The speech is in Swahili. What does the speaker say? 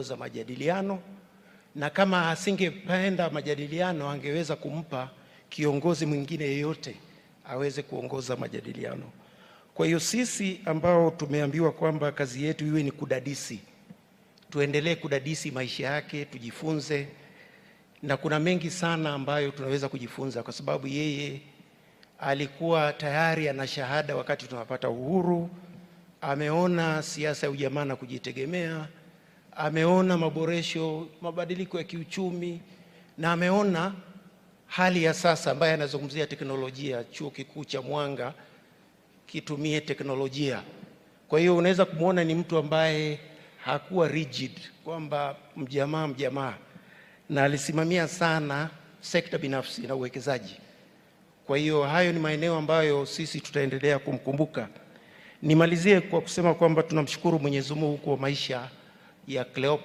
za majadiliano, na kama asingependa majadiliano angeweza kumpa kiongozi mwingine yeyote aweze kuongoza majadiliano. Kwa hiyo sisi ambao tumeambiwa kwamba kazi yetu iwe ni kudadisi, tuendelee kudadisi maisha yake, tujifunze, na kuna mengi sana ambayo tunaweza kujifunza, kwa sababu yeye alikuwa tayari ana shahada wakati tunapata uhuru, ameona siasa ya ujamaa na kujitegemea, ameona maboresho, mabadiliko ya kiuchumi, na ameona hali ya sasa ambayo anazungumzia teknolojia. Chuo Kikuu cha Mwanga kitumie teknolojia. Kwa hiyo unaweza kumuona ni mtu ambaye hakuwa rigid kwamba mjamaa, na alisimamia sana sekta binafsi na uwekezaji. Kwa hiyo hayo ni maeneo ambayo sisi tutaendelea kumkumbuka. Nimalizie kwa kusema kwamba tunamshukuru Mwenyezi Mungu kwa maisha ya Cleopa.